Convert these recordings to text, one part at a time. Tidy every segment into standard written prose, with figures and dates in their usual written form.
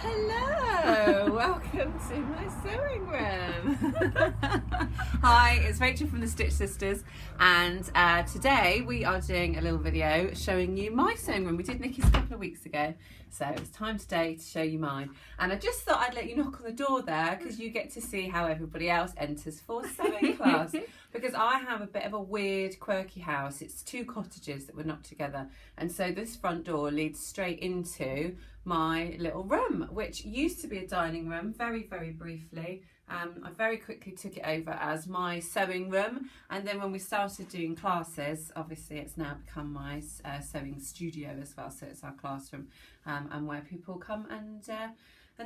Hello, welcome to my sewing room. Hi, it's Rachel from the Stitch Sisters, and today we are doing a little video showing you my sewing room. We did Nikki's a couple of weeks ago, so it's time today to show you mine. And I just thought I'd let you knock on the door there because you get to see how everybody else enters for sewing class. Because I have a bit of a weird, quirky house. It's two cottages that were knocked together, and so this front door leads straight into my little room, which used to be a dining room very, very briefly. I very quickly took it over as my sewing room, and then when we started doing classes, obviously it's now become my sewing studio as well, so it's our classroom and where people come and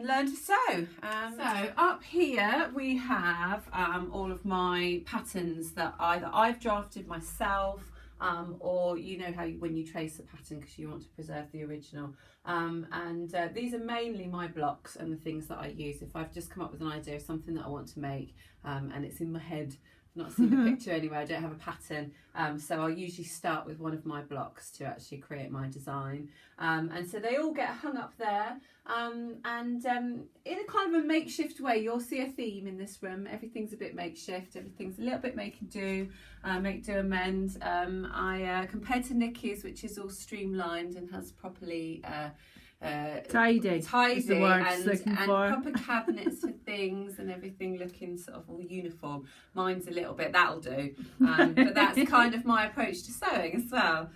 learn to sew. So up here we have all of my patterns that either I've drafted myself, or you know how when you trace a pattern because you want to preserve the original, and these are mainly my blocks and the things that I use if I've just come up with an idea of something that I want to make, and it's in my head. I've not seen a picture anywhere, I don't have a pattern, so I'll usually start with one of my blocks to actually create my design, and so they all get hung up there, and in a kind of a makeshift way. You'll see a theme in this room. Everything's a bit makeshift, everything's a little bit make and do, make do amend. I compared to Nikki's, which is all streamlined and has properly tidy and proper cabinets for things and everything looking sort of all uniform. Mine's a little bit, that'll do, but that's kind of my approach to sewing as well.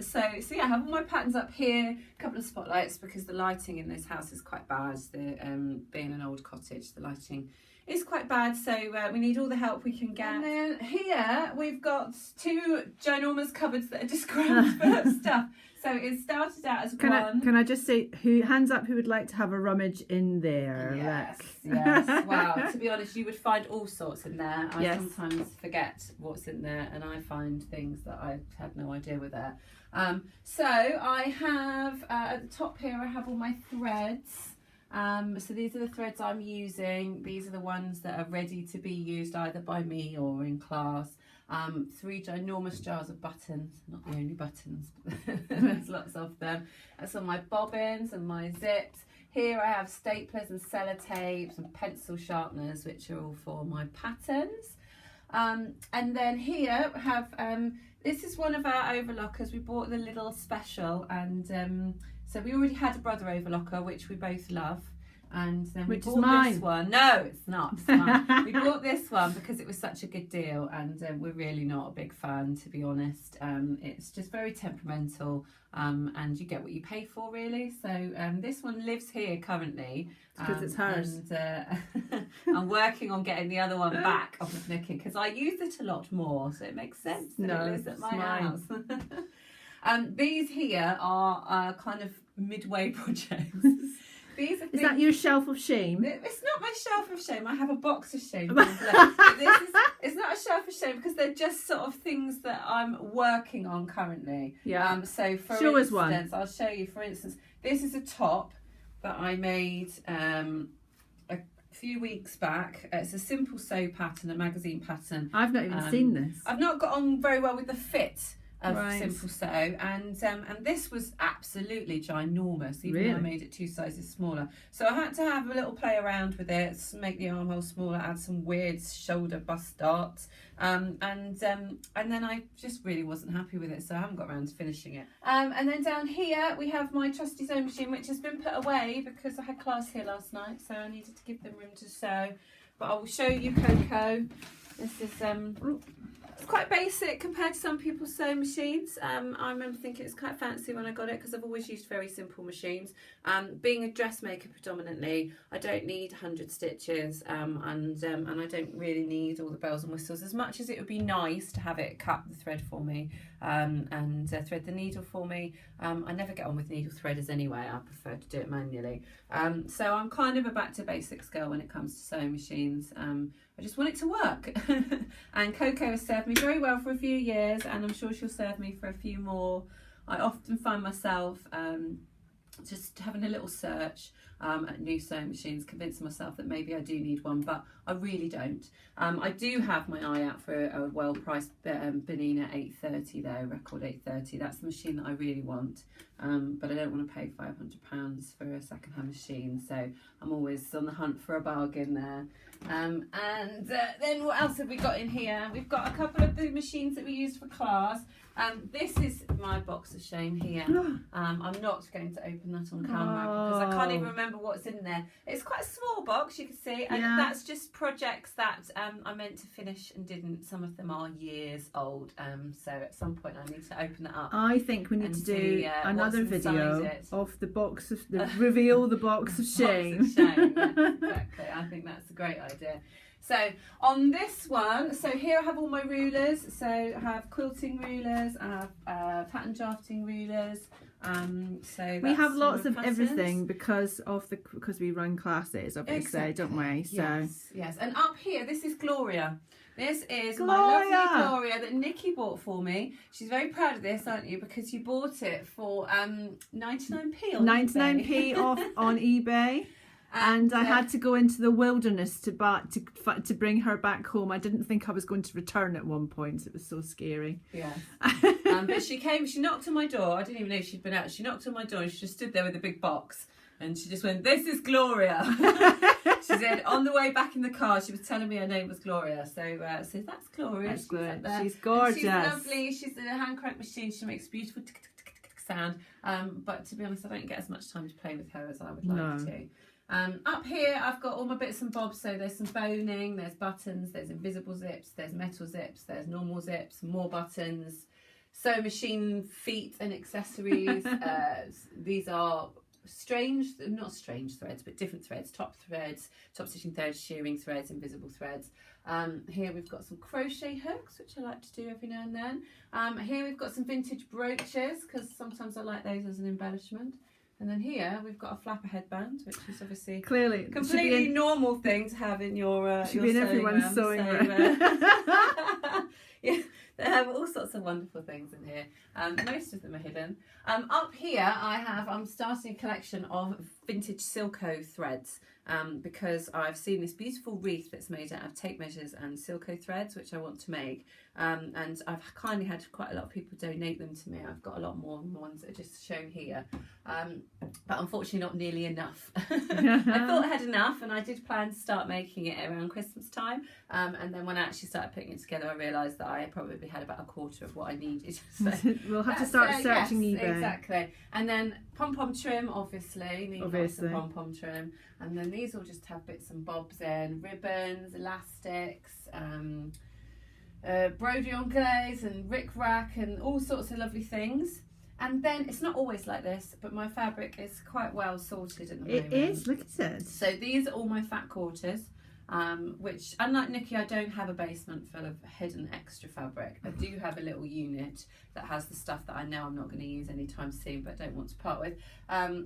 So yeah, I have all my patterns up here, a couple of spotlights because the lighting in this house is quite bad. Being an old cottage, the lighting is quite bad, so we need all the help we can get. And then here we've got two ginormous cupboards that are just crammed full of stuff. So it started out as Can I just say, hands up who would like to have a rummage in there? Yes. Wow, to be honest, you would find all sorts in there. I sometimes forget what's in there, and I find things that I had no idea were there. So I have, at the top here, I have all my threads. So these are the threads I'm using. These are the ones that are ready to be used either by me or in class. 3 ginormous jars of buttons, not the only buttons, but there's lots of them. That's all my bobbins and my zips. Here I have staplers and sellotapes and pencil sharpeners, which are all for my patterns. And then here I have, this is one of our overlockers. We bought the little special, and so we already had a brother overlocker, which we both love. And then we bought this one. No, it's not. It's mine. We bought this one because it was such a good deal, and we're really not a big fan, to be honest. It's just very temperamental, and you get what you pay for, really. So this one lives here currently because it's hers. And I'm working on getting the other one back off of Nikki because I use it a lot more, so it makes sense that it lives at my house. These here are kind of midway projects. Is that your shelf of shame? It's not my shelf of shame. I have a box of shame. It's not a shelf of shame because they're just sort of things that I'm working on currently. Yeah. So for instance, I'll show you. For instance, this is a top that I made a few weeks back. It's a simple sew pattern, a magazine pattern. I've not even seen this. I've not got on very well with the fit of simple sew, and this was absolutely ginormous, even though I made it 2 sizes smaller. So I had to have a little play around with it, make the armhole smaller, add some weird shoulder bust darts, and then I just really wasn't happy with it, so I haven't got around to finishing it. And then down here we have my trusty sewing machine, which has been put away because I had class here last night, so I needed to give them room to sew. But I will show you Coco. This is it's quite basic compared to some people's sewing machines. I remember thinking it's quite fancy when I got it because I've always used very simple machines. Being a dressmaker predominantly, I don't need 100 stitches, and I don't really need all the bells and whistles. As much as it would be nice to have it cut the thread for me and thread the needle for me, I never get on with needle threaders anyway. I prefer to do it manually. So I'm kind of a back to basics girl when it comes to sewing machines. I just want it to work. And Coco has served me very well for a few years, and I'm sure she'll serve me for a few more. I often find myself just having a little search at new sewing machines, convincing myself that maybe I do need one, but I really don't. I do have my eye out for a well-priced Benina 830 though, record 830. That's the machine that I really want, but I don't want to pay £500 for a second-hand machine, so I'm always on the hunt for a bargain there. And then what else have we got in here? We've got a couple of the machines that we use for class. This is my box of shame here. I'm not going to open that on camera because I can't even remember what's in there. It's quite a small box, you can see, and that's just projects that I meant to finish and didn't. Some of them are years old, so at some point I need to open it up. I think we need to do another video of the box of reveal the box of shame. Box of shame, yeah, exactly. I think that's a great idea. So on this one, so here I have all my rulers. So I have quilting rulers, I have pattern drafting rulers. So we have lots of everything because we run classes, obviously, don't we? So yes. And up here, this is Gloria. This is my lovely Gloria that Nikki bought for me. She's very proud of this, aren't you? Because you bought it for 99p on 99p off on eBay. And I had to go into the wilderness to bring her back home. I didn't think I was going to return at one point. It was so scary. Yeah. But she knocked on my door. I didn't even know she'd been out. She knocked on my door and she just stood there with a big box. And she just went, "This is Gloria." She said, on the way back in the car, she was telling me her name was Gloria. So that's Gloria. That's good. She's gorgeous. She's lovely. She's in a hand crank machine. She makes beautiful sound. But to be honest, I don't get as much time to play with her as I would like to. Up here I've got all my bits and bobs, so there's some boning, there's buttons, there's invisible zips, there's metal zips, there's normal zips, more buttons, sewing machine feet and accessories. These are not strange threads, but different threads, top stitching threads, shearing threads, invisible threads. Here we've got some crochet hooks, which I like to do every now and then. Here we've got some vintage brooches, because sometimes I like those as an embellishment. And then here we've got a flapper headband, which is obviously clearly completely normal thing to have in your should be in everyone's sewing room. Yeah, they have all sorts of wonderful things in here. Most of them are hidden. Up here I'm starting a collection of vintage Silco threads because I've seen this beautiful wreath that's made out of tape measures and Silco threads, which I want to make. And I've kindly had quite a lot of people donate them to me. I've got a lot more than the ones that are just shown here. But unfortunately not nearly enough. I thought I had enough, and I did plan to start making it around Christmas time. And then when I actually started putting it together, I realised that I probably had about a quarter of what I needed. So we'll have to start searching eBay. Exactly. And then pom-pom trim, obviously. Lots of pom-pom trim. And then these will just have bits and bobs in, ribbons, elastics, broderie anglaise and ric-rac and all sorts of lovely things. And then it's not always like this, but my fabric is quite well sorted at the moment. It is, look at it. So these are all my fat quarters, which, unlike Nikki, I don't have a basement full of hidden extra fabric. I do have a little unit that has the stuff that I know I'm not going to use anytime soon, but don't want to part with.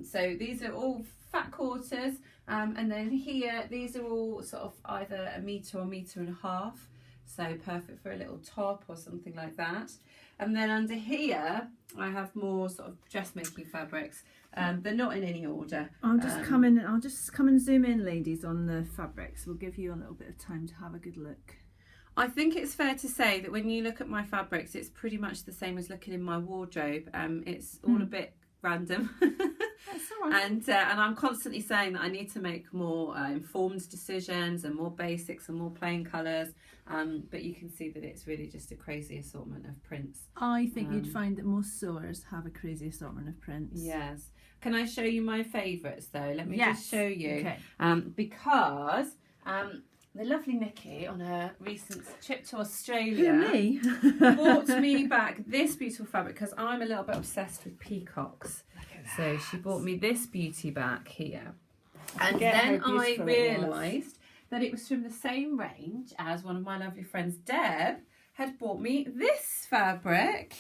So these are all fat quarters, and then here, these are all sort of either a metre or metre and a half. So perfect for a little top or something like that. And then under here, I have more sort of dressmaking fabrics. They're not in any order. I'll just come and zoom in, ladies, on the fabrics. We'll give you a little bit of time to have a good look. I think it's fair to say that when you look at my fabrics, it's pretty much the same as looking in my wardrobe. It's all a bit random. That's all right. And I'm constantly saying that I need to make more informed decisions and more basics and more plain colours. But you can see that it's really just a crazy assortment of prints. I think you'd find that most sewers have a crazy assortment of prints. Yes. Can I show you my favourites though? Let me just show you. Okay. Because the lovely Nikki, on her recent trip to Australia, me? bought me back this beautiful fabric because I'm a little bit obsessed with peacocks. So she bought me this beauty back here. And then I realised that it was from the same range as one of my lovely friends, Deb, had bought me this fabric.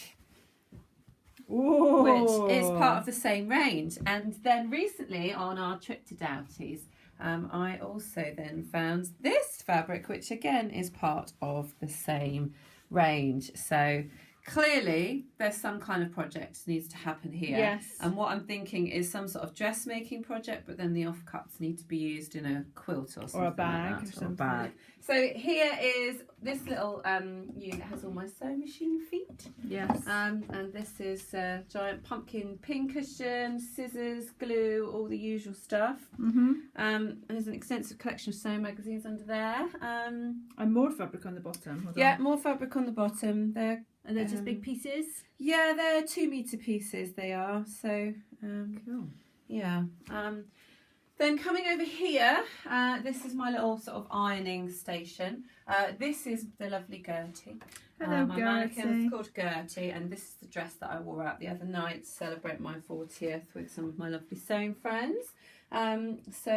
Whoa. Which is part of the same range. And then recently on our trip to Doughty's, I also then found this fabric, which again is part of the same range. So clearly there's some kind of project needs to happen here. Yes. And what I'm thinking is some sort of dressmaking project, but then the offcuts need to be used in a quilt or something. Or a bag like that, or something. Or a bag. So here is this little unit has all my sewing machine feet. Yes. And this is a giant pumpkin pin cushion, scissors, glue, all the usual stuff. There's an extensive collection of sewing magazines under there. And more fabric on the bottom. Hold Yeah, on. more fabric on the bottom. And they're just big pieces? Yeah, they're 2 metre pieces they are. So, Cool. yeah. Then coming over here, this is my little sort of ironing station. This is the lovely Gertie. Hello, my Gertie. mannequin's called Gertie, and this is the dress that I wore out the other night to celebrate my 40th with some of my lovely sewing friends. So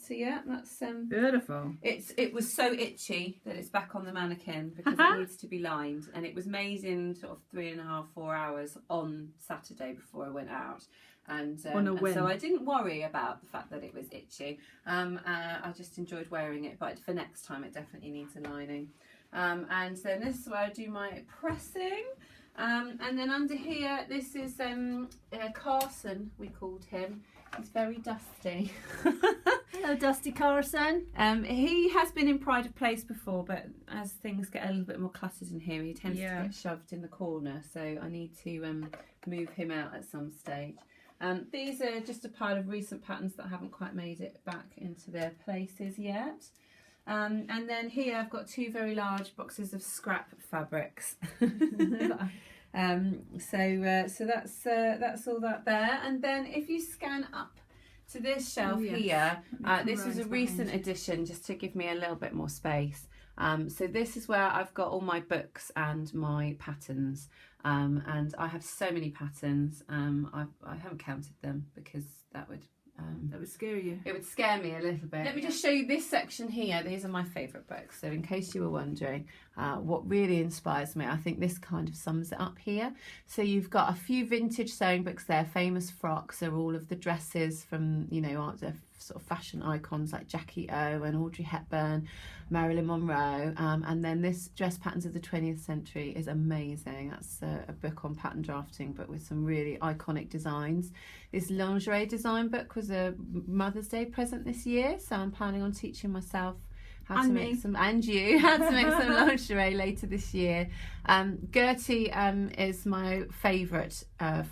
yeah, that's Beautiful. it was so itchy that it's back on the mannequin because it needs to be lined, and it was made in sort of 3.5, 4 hours on Saturday before I went out. And so I didn't worry about the fact that it was itchy. I just enjoyed wearing it, but for next time it definitely needs a lining. And then this is where I do my pressing. And then under here, this is Carson, we called him. He's very dusty. Hello, Dusty Carson. He has been in Pride of Place before, but as things get a little bit more cluttered in here, he tends to get shoved in the corner. So I need to move him out at some stage. These are just a pile of recent patterns that haven't quite made it back into their places yet. And then here I've got 2 very large boxes of scrap fabrics. So that's all that there. And then if you scan up to this shelf here, this was a recent addition just to give me a little bit more space. So this is where I've got all my books and my patterns. And I have so many patterns. I haven't counted them because that would scare you. It would scare me a little bit. Let me just show you this section here. These are my favourite books. So in case you were wondering, what really inspires me, I think this kind of sums it up here. So you've got a few vintage sewing books there. Famous Frocks are all of the dresses from, you know, sort of fashion icons like Jackie O and Audrey Hepburn, Marilyn Monroe. And then this Dress Patterns of the 20th Century is amazing. That's a book on pattern drafting, but with some really iconic designs. This lingerie design book was a Mother's Day present this year, so I'm planning on teaching myself how to make some lingerie later this year. Gertie is my favourite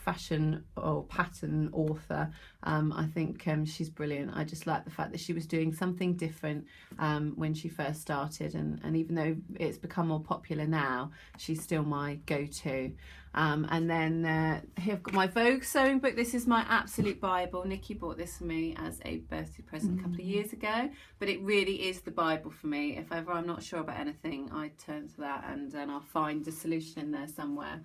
fashion or pattern author. I think she's brilliant. I just like the fact that she was doing something different when she first started, and even though it's become more popular now, she's still my go-to. And then here I've got my Vogue sewing book. This is my absolute Bible. Nikki bought this for me as a birthday present a couple of years ago, but it really is the Bible for me. If ever I'm not sure about anything, I turn to that, and then I'll find a solution in there somewhere.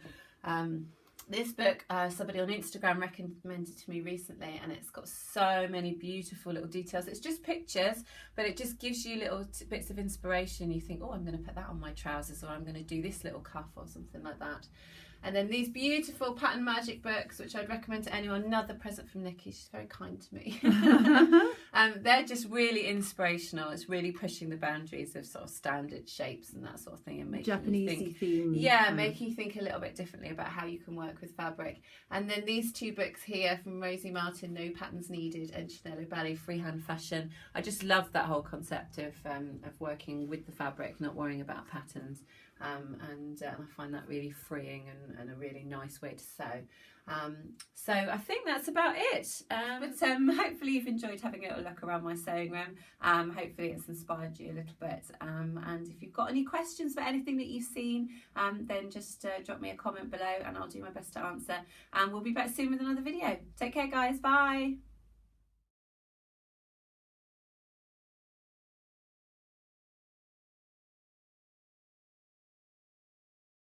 This book, somebody on Instagram recommended to me recently, and it's got so many beautiful little details. It's just pictures, but it just gives you little bits of inspiration. You think, oh, I'm going to put that on my trousers, or I'm going to do this little cuff or something like that. And then these beautiful Pattern Magic books, which I'd recommend to anyone. Another present from Nikki. She's very kind to me. They're just really inspirational. It's really pushing the boundaries of sort of standard shapes and that sort of thing, and making Japanese you think, theme. yeah, making you think a little bit differently about how you can work with fabric. And then these 2 books here from Rosie Martin, No Patterns Needed, and Chanel O'Bally, Freehand Fashion. I just love that whole concept of working with the fabric, not worrying about patterns. And I find that really freeing and a really nice way to sew. So I think that's about it. But hopefully you've enjoyed having a little look around my sewing room. Hopefully it's inspired you a little bit. And if you've got any questions about anything that you've seen, then just drop me a comment below and I'll do my best to answer. And we'll be back soon with another video. Take care, guys. Bye.